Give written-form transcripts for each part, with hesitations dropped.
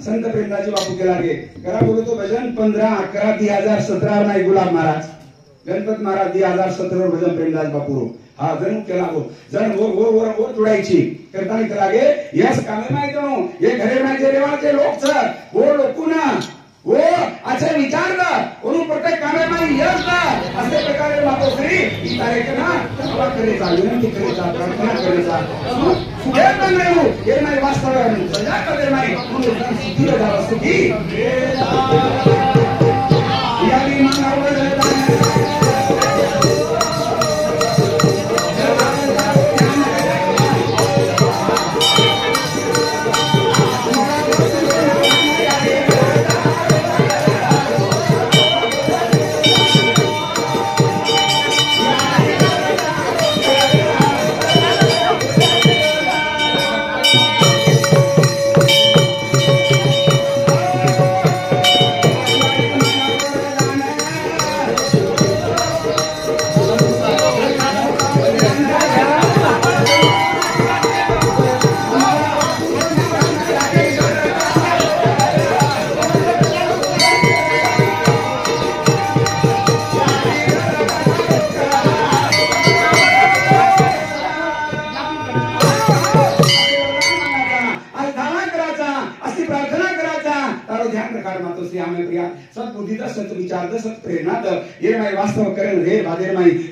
संत प्रेमदाजी बापू के लागे करा बोलो तो भजन 15 11 2017 नाही गुलाब महाराज गणपत महाराज 2017 भजन प्रेमदास बापू हा जण केला गो जण वो जोडायची करताना के लागे यस कामे माहिती नो ये घरे माहिती रेवाचे लोक छ वो लोकुना वो अच्छा विचार दा उनु प्रत्येक कामे माहिती यस दा असे प्रकारे मातोश्री ई तारीख ना सभा करेचा विनंती करेचा प्रार्थना करेचा सुखे पण रेऊ ये नाही वास्तव सजा करे नाही म्हणून सुखी राहा सुखी यादी मानव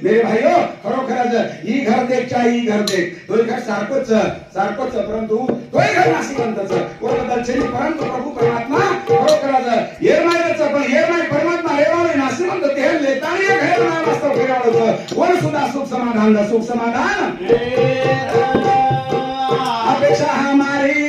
मेरे भाइयों खरोखरच ही घर देख तो घर सारखंच परंतु तोही घर नाशिवंतच ओरबदलचेनी परंतु प्रभू परमात्मा खरोखरच येरमायच पण येरमाय परमात्मा रेवाळे नाशिवंत ते लेतानी घर ना वास्तव फिरावळच वर सुद्धा सुख समाधान अपेक्षा हमारी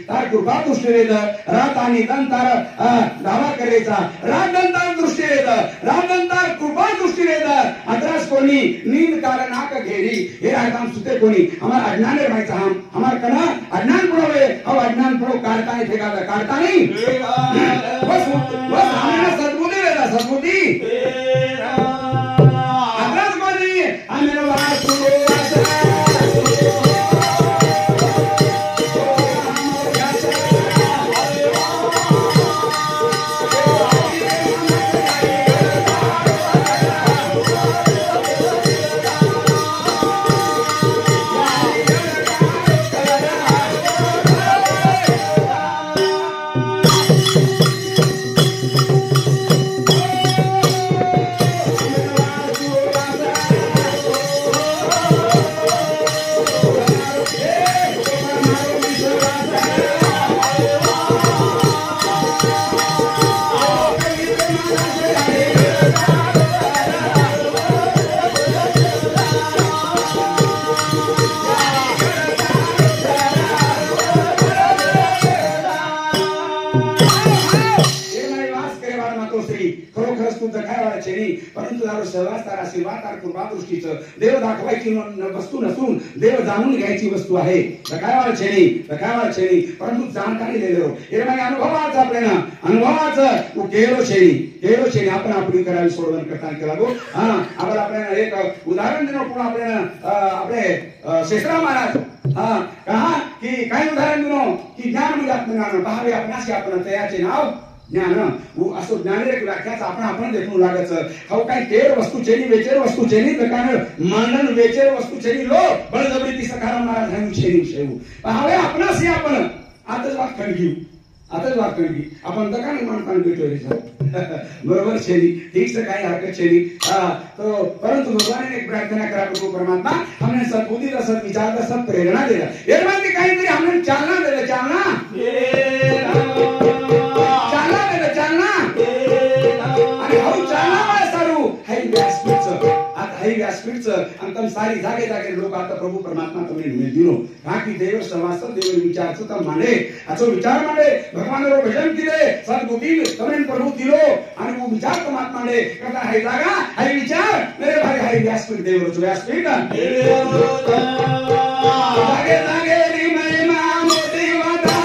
तार कृपा दृष्टी रेद रात आणि दंतार धावा करायचा रात दंतार दृष्टी रेद रात दंतार कृपा दृष्टी रेद अद्रास कोणी नींद कारणाक घेरी हे राहताम सुते कोणी हमार अज्ञान रमायचा हम हमार कना अज्ञान पुरवे अब अज्ञान पुरो काढतानी फेकादा काढतानी बस हमारा सद्बुद्धी रेदा सद्बुद्धी अद्रास कोणी आम्ही वास समजदार सहवासदार आशीर्वादार कृपादृष्टीचं देव दाखवायची वस्तू नसून देव जाणून घ्यायची वस्तू आहे. काय छेनी परंतु जाणकारी दिलेलो हे मागे अनुभवाचं अनुभवाचं केलो छेनी आपण आपली करावी सोडवण करता केला गो. आपण आपल्याला एक उदाहरण देणं पुन्हा आपले शेषराव महाराज कहा की काय उदाहरण देणं की ज्ञान म्हणजे आत्मज्ञान पहावे आपणाशी आपण तयाचे नाव ज्ञान असं ज्ञानेर व्याख्याचं आपण देखून लागायचं. हो काय केर वस्तू छेनी वेचेर वस्तू छेनी कारण मांडण वेचेर वस्तू छेनी लो बळजबरी सखाराम महाराज घालून छेनी शेवू पहावे आपणाशी आपण आताच वाद खणगी आपण तर काय मानपान भेटोय बरोबर छेनी ठीक से काही हरकत छेनी. तो परंतु भगवान ने एक प्रार्थना करा प्रभु परमात्मा हमने सद्बुद्धि का सद विचार का सद प्रेरणा दिला एरमांती काहीतरी हमने चालना आणि हाऊ चालना सारू हाई व्यासपीठचं अंतम सारी जागे लोक आता प्रभू परमात्मा तुम्ही दिलो का की देव सवासद देव विचारचं तर माने असं विचार माने भगवानवर भजन केले सद्बुद्धी तुम्ही प्रभू दिलो आणि वो विचार परमात्मा ने करता हाई जागा हाई विचार मेरे भाई हाई व्यासपीठ देवरोच व्यासपीठ जागे री महिमा मोठी वाटा